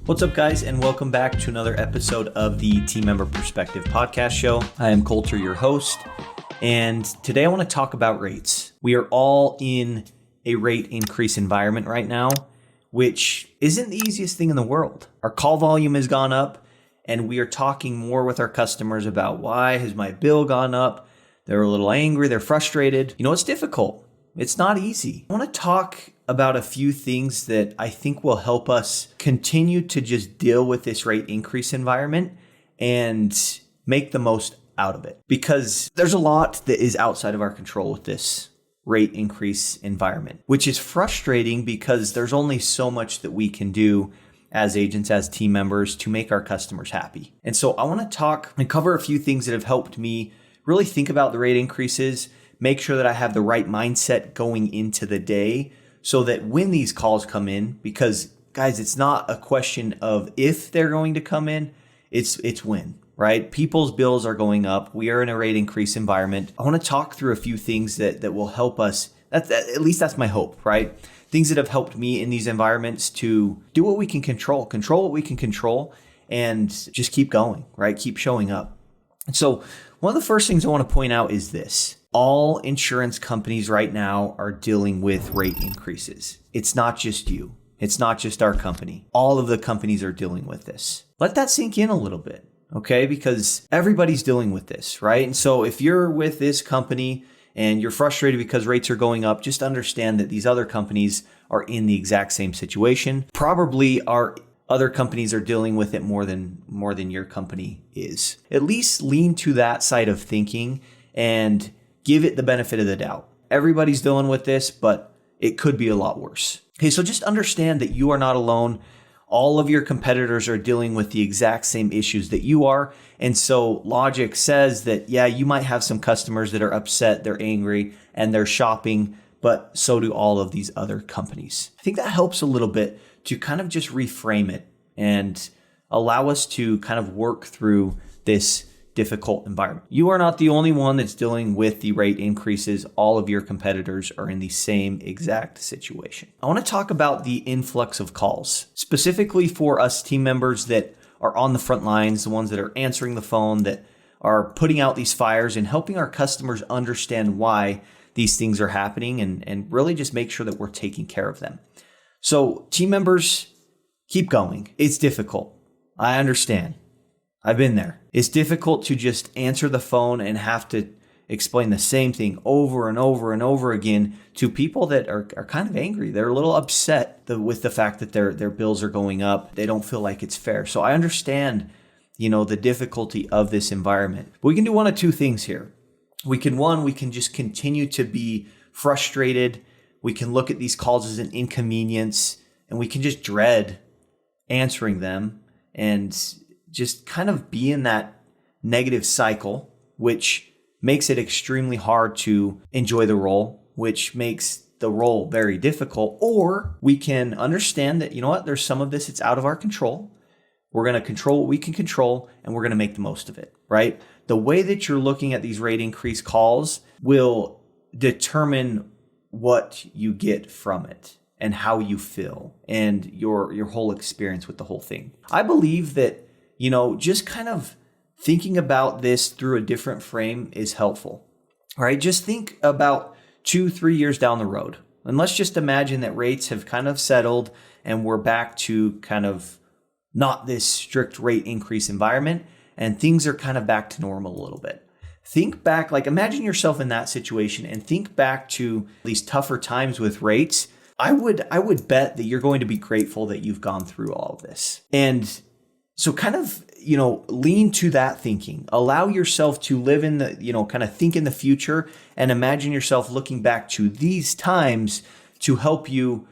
What's up, guys, and welcome back to another episode of the Team Member Perspective podcast show. I am Colter, your host, and today I want to talk about rates. We are all in a rate increase environment right now, which isn't the easiest thing in the world. Our call volume has gone up, and we are talking more with our customers about why has my bill gone up. They're a little angry, they're frustrated. You know, it's difficult. It's not easy. I want to talk about a few things that I think will help us continue to just deal with this rate increase environment and make the most out of it. Because there's a lot that is outside of our control with this rate increase environment, which is frustrating because there's only so much that we can do as agents, as team members, to make our customers happy. And so I want to talk and cover a few things that have helped me really think about the rate increases, make sure that I have the right mindset going into the day so that when these calls come in, because guys, it's not a question of if they're going to come in, it's when, right? People's bills are going up. We are in a rate increase environment. I want to talk through a few things that will help us. At least that's my hope, right? Things that have helped me in these environments to do what we can control what we can control, and just keep going, right? Keep showing up. And so one of the first things I want to point out is this. All insurance companies right now are dealing with rate increases. It's not just you. It's not just our company. All of the companies are dealing with this. Let that sink in a little bit, okay? Because everybody's dealing with this, right? And so if you're with this company and you're frustrated because rates are going up, just understand that these other companies are in the exact same situation. Probably our other companies are dealing with it more than your company is. At least lean to that side of thinking and give it the benefit of the doubt. Everybody's dealing with this, but it could be a lot worse. Okay, so just understand that you are not alone. All of your competitors are dealing with the exact same issues that you are. And so logic says that, yeah, you might have some customers that are upset, they're angry, and they're shopping, but so do all of these other companies. I think that helps a little bit to kind of just reframe it and allow us to kind of work through this difficult environment. You are not the only one that's dealing with the rate increases. All of your competitors are in the same exact situation. I want to talk about the influx of calls, specifically for us team members that are on the front lines, the ones that are answering the phone, that are putting out these fires and helping our customers understand why these things are happening and really just make sure that we're taking care of them. So team members, keep going. It's difficult. I understand. I've been there. It's difficult to just answer the phone and have to explain the same thing over and over and over again to people that are kind of angry. They're a little upset with the fact that their bills are going up. They don't feel like it's fair. So I understand, the difficulty of this environment. But we can do one of two things here. We can just continue to be frustrated. We can look at these calls as an inconvenience, and we can just dread answering them and just kind of be in that negative cycle, which makes it extremely hard to enjoy the role, which makes the role very difficult. Or we can understand that, there's some of this, it's out of our control. We're going to control what we can control, and we're going to make the most of it, right? The way that you're looking at these rate increase calls will determine what you get from it and how you feel and your whole experience with the whole thing. I believe that just kind of thinking about this through a different frame is helpful, right? Just think about 2-3 years down the road. And let's just imagine that rates have kind of settled and we're back to kind of not this strict rate increase environment and things are kind of back to normal a little bit. Think back, imagine yourself in that situation and think back to these tougher times with rates. I would bet that you're going to be grateful that you've gone through all of this. And so kind of, lean to that thinking. Allow yourself to live in the, kind of think in the future and imagine yourself looking back to these times to help you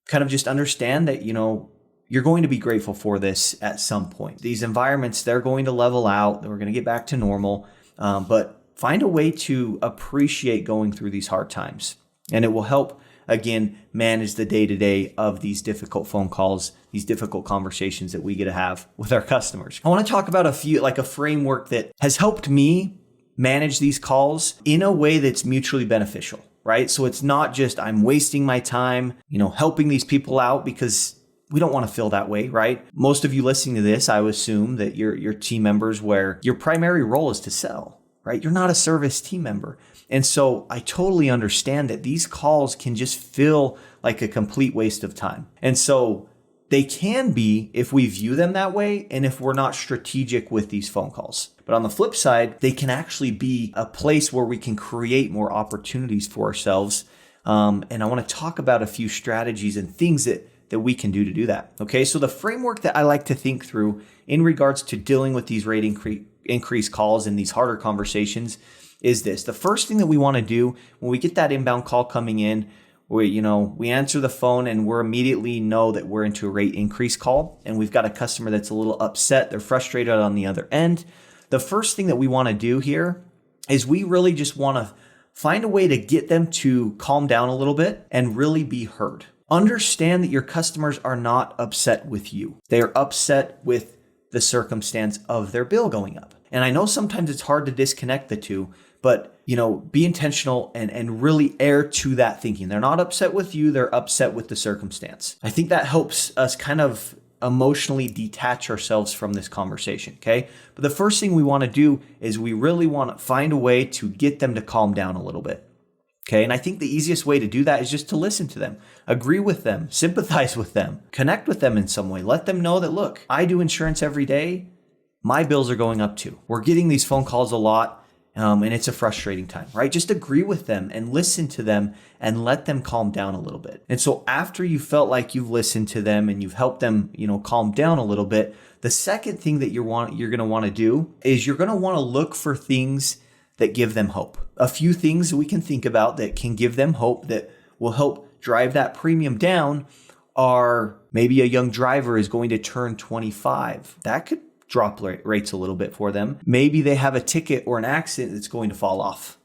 kind of just understand that, you're going to be grateful for this at some point. These environments, they're going to level out. We're going to get back to normal. But find a way to appreciate going through these hard times. And it will help, again, manage the day-to-day of these difficult phone calls, these difficult conversations that we get to have with our customers. I want to talk about a framework that has helped me manage these calls in a way that's mutually beneficial, right? So it's not just I'm wasting my time, helping these people out, because we don't want to feel that way, right? Most of you listening to this, I would assume that you're team members where your primary role is to sell, right? You're not a service team member. And so I totally understand that these calls can just feel like a complete waste of time. And so they can be if we view them that way and if we're not strategic with these phone calls. But on the flip side, they can actually be a place where we can create more opportunities for ourselves. And I want to talk about a few strategies and things that we can do to do that. Okay, so the framework that I like to think through in regards to dealing with these rate increase calls and these harder conversations is this. The first thing that we want to do when we get that inbound call coming in, we answer the phone and we're immediately know that we're into a rate increase call and we've got a customer that's a little upset, they're frustrated on the other end. The first thing that we want to do here is we really just want to find a way to get them to calm down a little bit and really be heard. Understand that your customers are not upset with you. They are upset with the circumstance of their bill going up. And I know sometimes it's hard to disconnect the two, but be intentional and really err to that thinking. They're not upset with you, they're upset with the circumstance. I think that helps us kind of emotionally detach ourselves from this conversation, okay? But the first thing we want to do is we really want to find a way to get them to calm down a little bit. Okay, and I think the easiest way to do that is just to listen to them, agree with them, sympathize with them, connect with them in some way. Let them know that, look, I do insurance every day. My bills are going up too. We're getting these phone calls a lot, and it's a frustrating time, right? Just agree with them and listen to them and let them calm down a little bit. And so after you felt like you've listened to them and you've helped them, calm down a little bit, the second thing that you're going to want to do is you're going to want to look for things that give them hope. A few things we can think about that can give them hope that will help drive that premium down are maybe a young driver is going to turn 25. That could drop rates a little bit for them. Maybe they have a ticket or an accident that's going to fall off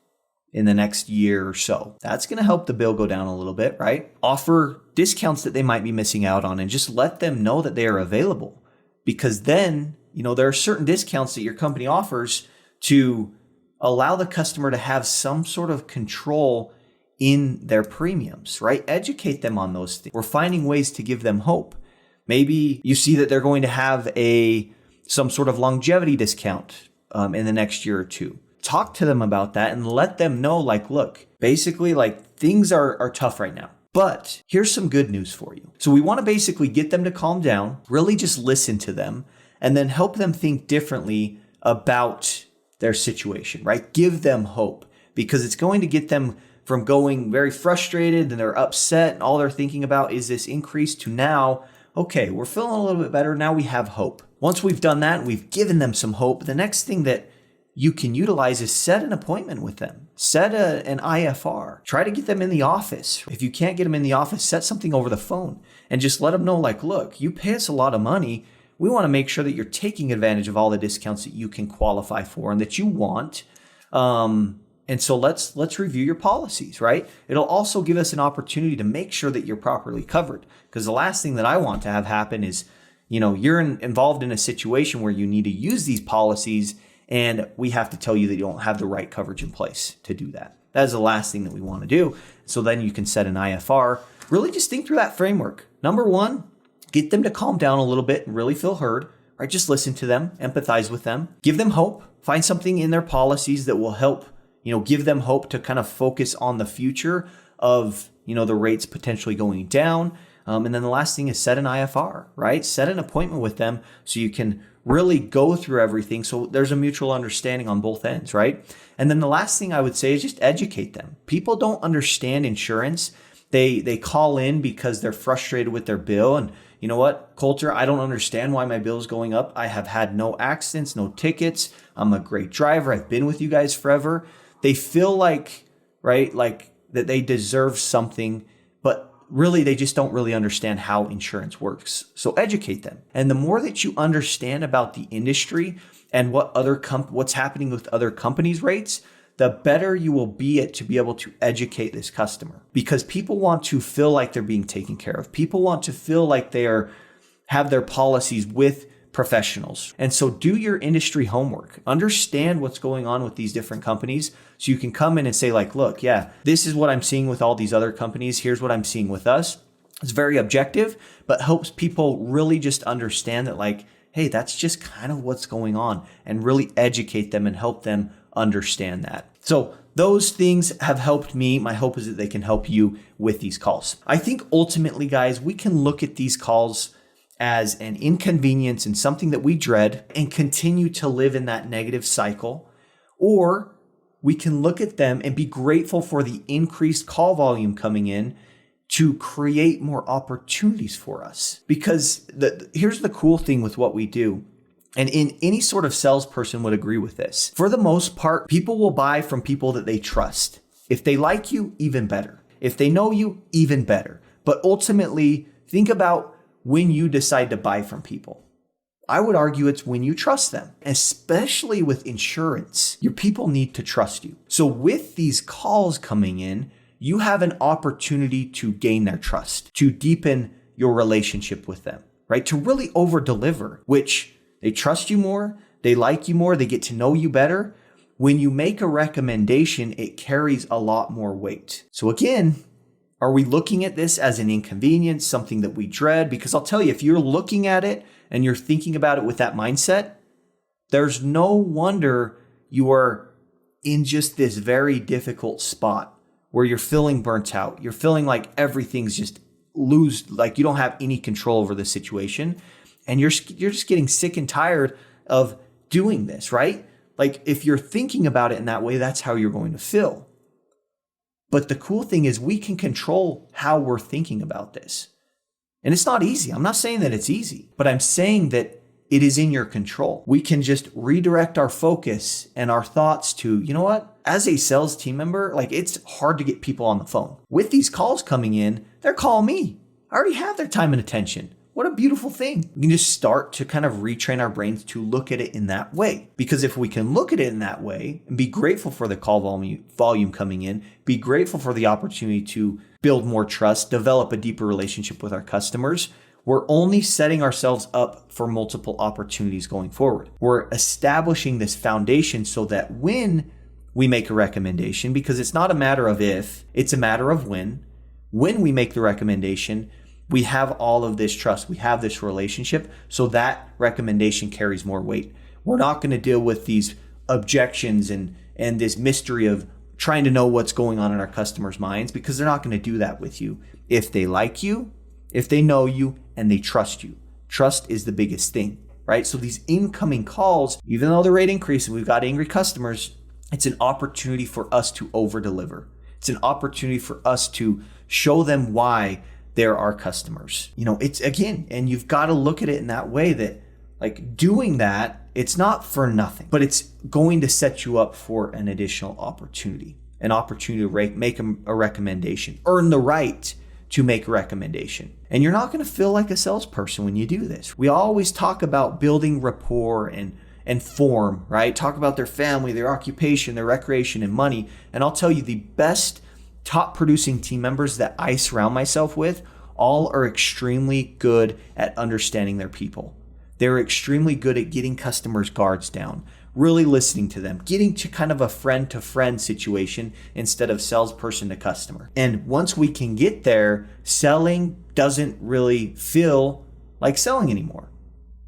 in the next year or so. That's going to help the bill go down a little bit, right? Offer discounts that they might be missing out on and just let them know that they are available. Because then, there are certain discounts that your company offers to allow the customer to have some sort of control in their premiums, right? Educate them on those things. We're finding ways to give them hope. Maybe you see that they're going to have some sort of longevity discount in the next year or two. Talk to them about that and let them know, look, basically, things are tough right now. But here's some good news for you. So we want to basically get them to calm down, really just listen to them, and then help them think differently about their situation, right? Give them hope because it's going to get them from going very frustrated and they're upset and all they're thinking about is this increase to now, okay, we're feeling a little bit better. Now we have hope. Once we've done that and we've given them some hope, the next thing that you can utilize is set an appointment with them. Set an IFR. Try to get them in the office. If you can't get them in the office, set something over the phone and just let them know, look, you pay us a lot of money. We want to make sure that you're taking advantage of all the discounts that you can qualify for and that you want. And so let's review your policies, right? It'll also give us an opportunity to make sure that you're properly covered. Because the last thing that I want to have happen is, you're involved in a situation where you need to use these policies and we have to tell you that you don't have the right coverage in place to do that. That is the last thing that we want to do. So then you can set an IFR. Really just think through that framework. Number one, get them to calm down a little bit and really feel heard, right? Just listen to them, empathize with them, give them hope, find something in their policies that will help, give them hope to kind of focus on the future of, the rates potentially going down. And then the last thing is set an IFR, right? Set an appointment with them so you can really go through everything. So there's a mutual understanding on both ends, right? And then the last thing I would say is just educate them. People don't understand insurance. They call in because they're frustrated with their bill. And you know what, Colter, I don't understand why my bill is going up. I have had no accidents, no tickets. I'm a great driver. I've been with you guys forever. They feel like that they deserve something, but really they just don't really understand how insurance works. So educate them. And the more that you understand about the industry and what's happening with other companies' rates, the better you will be to be able to educate this customer, because people want to feel like they're being taken care of. People want to feel like they have their policies with professionals. And so do your industry homework. Understand what's going on with these different companies so you can come in and say look, yeah, this is what I'm seeing with all these other companies. Here's what I'm seeing with us. It's very objective, but helps people really just understand that like, hey, that's just kind of what's going on, and really educate them and help them understand that. So those things have helped me. My hope is that they can help you with these calls. I think ultimately, guys, we can look at these calls as an inconvenience and something that we dread and continue to live in that negative cycle, or we can look at them and be grateful for the increased call volume coming in to create more opportunities for us. Because here's the cool thing with what we do, and any sort of salesperson would agree with this. For the most part, people will buy from people that they trust. If they like you, even better. If they know you, even better. But ultimately, think about when you decide to buy from people. I would argue it's when you trust them, especially with insurance. Your people need to trust you. So with these calls coming in, you have an opportunity to gain their trust, to deepen your relationship with them, right? To really over deliver, which they trust you more, they like you more, they get to know you better. When you make a recommendation, it carries a lot more weight. So again, are we looking at this as an inconvenience, something that we dread? Because I'll tell you, if you're looking at it and you're thinking about it with that mindset, there's no wonder you are in just this very difficult spot where you're feeling burnt out. You're feeling like everything's just like you don't have any control over the situation. And you're just getting sick and tired of doing this, right? Like if you're thinking about it in that way, that's how you're going to feel. But the cool thing is we can control how we're thinking about this. And it's not easy. I'm not saying that it's easy, but I'm saying that it is in your control. We can just redirect our focus and our thoughts to, you know what? As a sales team member, like it's hard to get people on the phone. With these calls coming in, they're calling me. I already have their time and attention. What a beautiful thing. We can just start to kind of retrain our brains to look at it in that way. Because if we can look at it in that way and be grateful for the call volume coming in, be grateful for the opportunity to build more trust, develop a deeper relationship with our customers, we're only setting ourselves up for multiple opportunities going forward. We're establishing this foundation so that when we make a recommendation, because it's not a matter of if, it's a matter of when we make the recommendation, we have all of this trust, we have this relationship, so that recommendation carries more weight. We're not going to deal with these objections and this mystery of trying to know what's going on in our customers' minds, because they're not going to do that with you. If they like you, if they know you, and they trust you. Trust is the biggest thing, right? So these incoming calls, even though the rate increase and we've got angry customers, it's an opportunity for us to over deliver. It's an opportunity for us to show them why they're our customers. You know, it's again, and you've got to look at it in that way that like doing that, it's not for nothing, but it's going to set you up for an additional opportunity, an opportunity to make a recommendation, earn the right to make a recommendation. And you're not going to feel like a salesperson when you do this. We always talk about building rapport and form, right? Talk about their family, their occupation, their recreation, and money. And I'll tell you, the best top producing team members that I surround myself with all are extremely good at understanding their people. They're extremely good at getting customers' guards down, really listening to them, getting to kind of a friend-to-friend situation instead of salesperson to customer. And once we can get there, selling doesn't really feel like selling anymore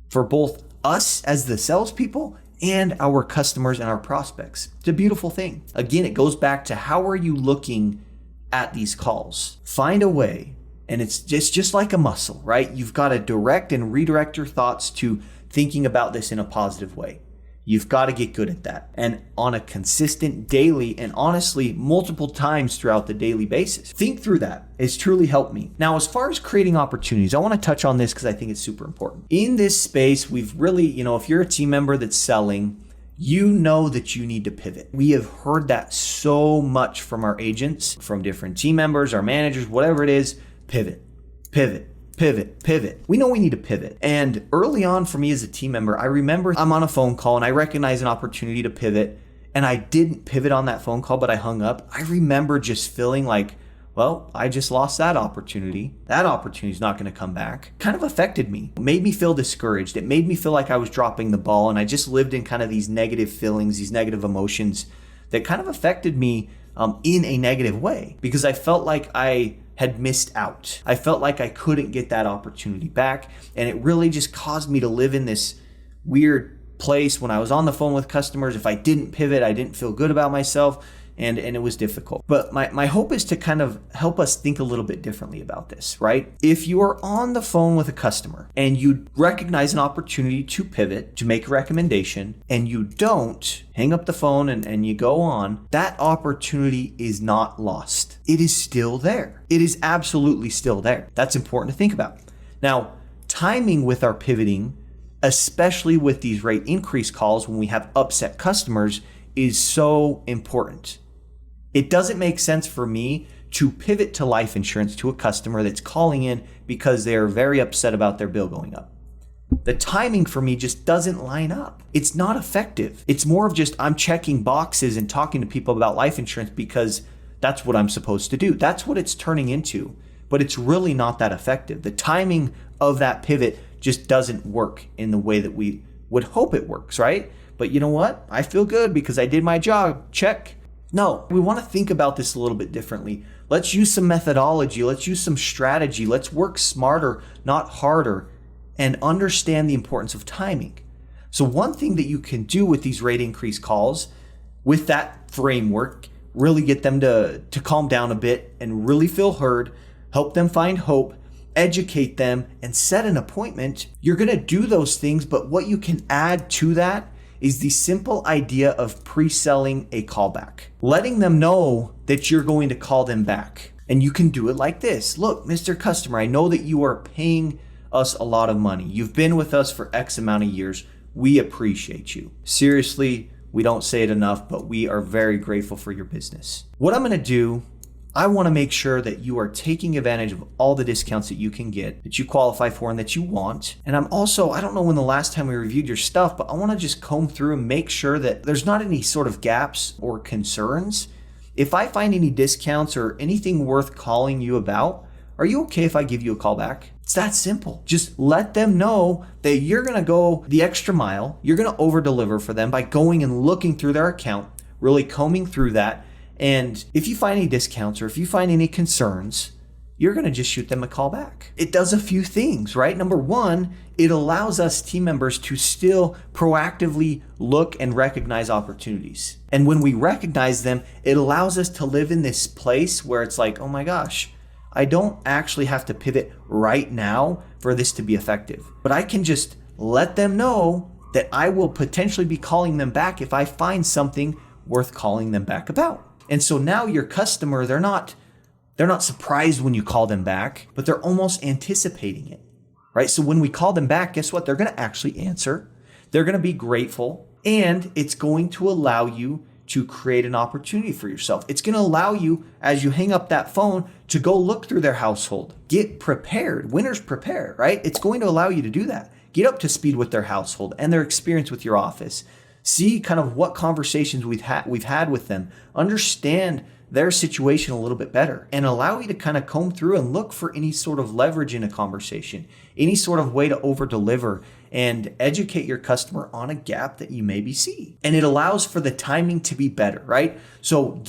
for both us as the salespeople and our customers and our prospects. It's a beautiful thing. Again, it goes back to how are you looking at these calls? Find a way, and it's just like a muscle, right? You've got to direct and redirect your thoughts to thinking about this in a positive way. You've got to get good at that, and on a consistent daily and honestly multiple times throughout the daily basis. Think through that. It's truly helped me. Now, as far as creating opportunities, I want to touch on this because I think it's super important. In this space, we've really, if you're a team member that's selling, you know that you need to pivot. We have heard that so much from our agents, from different team members, our managers, whatever it is. Pivot. We know we need to pivot. And early on for me as a team member, I remember I'm on a phone call and I recognize an opportunity to pivot, and I didn't pivot on that phone call, but I hung up. I remember just feeling like, well, I just lost that opportunity. That opportunity is not going to come back. Kind of affected me. It made me feel discouraged. It made me feel like I was dropping the ball, and I just lived in kind of these negative feelings, these negative emotions that kind of affected me in a negative way, because I felt like I had missed out. I felt like I couldn't get that opportunity back. And it really just caused me to live in this weird place when I was on the phone with customers. If I didn't pivot, I didn't feel good about myself. And it was difficult. But my hope is to kind of help us think a little bit differently about this, right? If you are on the phone with a customer and you recognize an opportunity to pivot, to make a recommendation, and you don't hang up the phone and you go on, that opportunity is not lost. It is still there. It is absolutely still there. That's important to think about. Now, timing with our pivoting, especially with these rate increase calls when we have upset customers, is so important. It doesn't make sense for me to pivot to life insurance to a customer that's calling in because they're very upset about their bill going up. The timing for me just doesn't line up. It's not effective. It's more of just I'm checking boxes and talking to people about life insurance because that's what I'm supposed to do. That's what it's turning into, but it's really not that effective. The timing of that pivot just doesn't work in the way that we would hope it works, right? But you know what? I feel good because I did my job. Check. No, we want to think about this a little bit differently. Let's use some methodology. Let's use some strategy. Let's work smarter, not harder, and understand the importance of timing. So one thing that you can do with these rate increase calls, with that framework, really get them to calm down a bit and really feel heard, help them find hope, educate them, and set an appointment. You're going to do those things, but what you can add to that is the simple idea of pre-selling a callback, letting them know that you're going to call them back. And you can do it like this. Look, Mr. Customer, I know that you are paying us a lot of money. You've been with us for X amount of years. We appreciate you. Seriously, we don't say it enough, but we are very grateful for your business. What I'm going to do, I want to make sure that you are taking advantage of all the discounts that you can get, that you qualify for and that you want. And I'm also, I don't know when the last time we reviewed your stuff, but I want to just comb through and make sure that there's not any sort of gaps or concerns. If I find any discounts or anything worth calling you about, are you okay if I give you a call back? It's that simple. Just let them know that you're going to go the extra mile. You're going to over deliver for them by going and looking through their account, really combing through that. And if you find any discounts or if you find any concerns, you're going to just shoot them a call back. It does a few things, right? Number one, it allows us team members to still proactively look and recognize opportunities. And when we recognize them, it allows us to live in this place where it's like, oh my gosh, I don't actually have to pivot right now for this to be effective. But I can just let them know that I will potentially be calling them back if I find something worth calling them back about. And so now your customer, they're not surprised when you call them back, but they're almost anticipating it, right? So when we call them back, guess what? They're going to actually answer. They're going to be grateful, and it's going to allow you to create an opportunity for yourself. It's going to allow you, as you hang up that phone, to go look through their household. Get prepared. Winners prepare, right? It's going to allow you to do that. Get up to speed with their household and their experience with your office. See kind of what conversations we've had with them. Understand their situation a little bit better and allow you to kind of comb through and look for any sort of leverage in a conversation, any sort of way to over deliver and educate your customer on a gap that you maybe see. And it allows for the timing to be better, right? So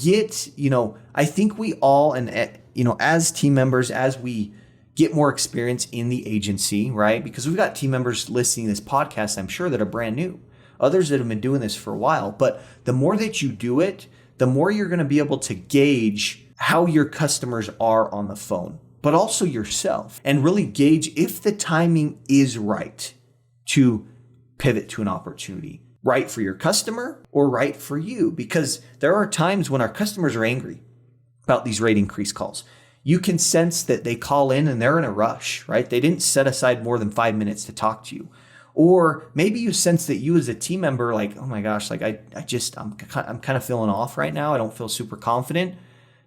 I think we all, and as team members, as we get more experience in the agency, right? Because we've got team members listening to this podcast, I'm sure, that are brand new. Others that have been doing this for a while. But the more that you do it, the more you're going to be able to gauge how your customers are on the phone, but also yourself, and really gauge if the timing is right to pivot to an opportunity, right for your customer or right for you. Because there are times when our customers are angry about these rate increase calls. You can sense that they call in and they're in a rush, right? They didn't set aside more than 5 minutes to talk to you. Or maybe you sense that you as a team member, like, oh my gosh, like I'm kind of feeling off right now. I don't feel super confident.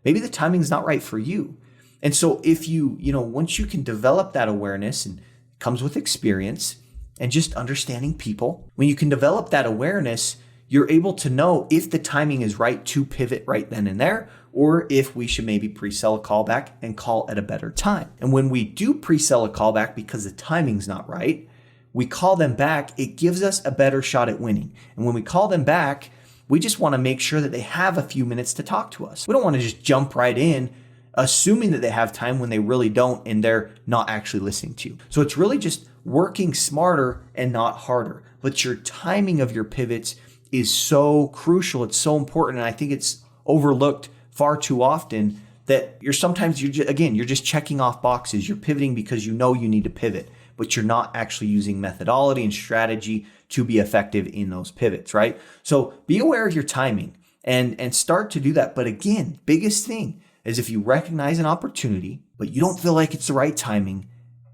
Maybe the timing's not right for you. And so if once you can develop that awareness, and it comes with experience and just understanding people, when you can develop that awareness, you're able to know if the timing is right to pivot right then and there, or if we should maybe pre-sell a callback and call at a better time. And when we do pre-sell a callback because the timing's not right, we call them back, it gives us a better shot at winning. And when we call them back, we just want to make sure that they have a few minutes to talk to us. We don't want to just jump right in assuming that they have time when they really don't, and they're not actually listening to you. So it's really just working smarter and not harder. But your timing of your pivots is so crucial. It's so important. And I think it's overlooked far too often that you're just checking off boxes. You're pivoting because you know you need to pivot, but you're not actually using methodology and strategy to be effective in those pivots, right? So be aware of your timing and start to do that. But again, biggest thing is if you recognize an opportunity, but you don't feel like it's the right timing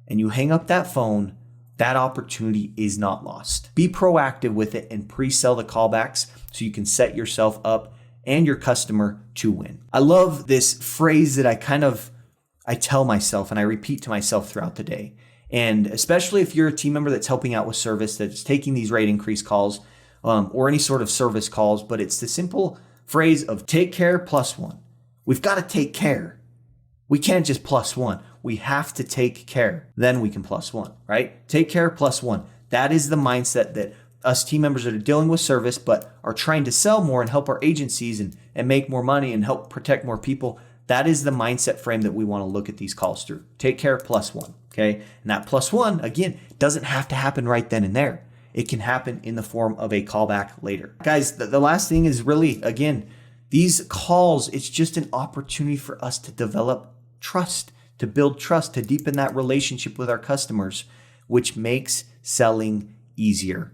and you hang up that phone, that opportunity is not lost. Be proactive with it and pre-sell the callbacks so you can set yourself up and your customer to win. I love this phrase that I tell myself and I repeat to myself throughout the day. And especially if you're a team member that's helping out with service, that's taking these rate increase calls or any sort of service calls, but it's the simple phrase of take care plus one. We've got to take care. We can't just plus one. We have to take care. Then we can plus one, right? Take care plus one. That is the mindset that us team members that are dealing with service, but are trying to sell more and help our agencies and make more money and help protect more people. That is the mindset frame that we want to look at these calls through. Take care plus one, okay? And that plus one, again, doesn't have to happen right then and there. It can happen in the form of a callback later. Guys, the last thing is really, again, these calls, it's just an opportunity for us to develop trust, to build trust, to deepen that relationship with our customers, which makes selling easier.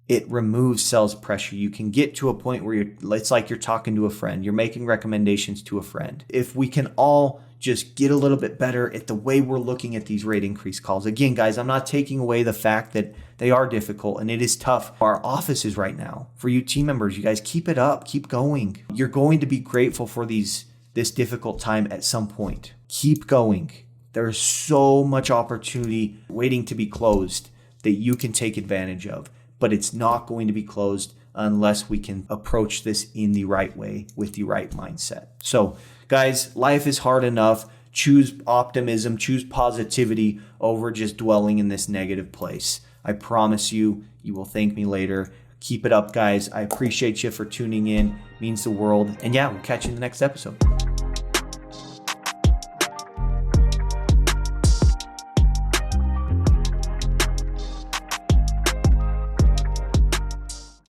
It removes sales pressure. You can get to a point where it's like you're talking to a friend. You're making recommendations to a friend. If we can all just get a little bit better at the way we're looking at these rate increase calls. Again, guys, I'm not taking away the fact that they are difficult and it is tough for our offices right now. For you team members, you guys keep it up, keep going. You're going to be grateful for this difficult time at some point. Keep going. There's so much opportunity waiting to be closed that you can take advantage of. But it's not going to be closed unless we can approach this in the right way with the right mindset. So, guys, life is hard enough. Choose optimism, choose positivity over just dwelling in this negative place. I promise you, you will thank me later. Keep it up, guys. I appreciate you for tuning in. It means the world. And yeah, we'll catch you in the next episode.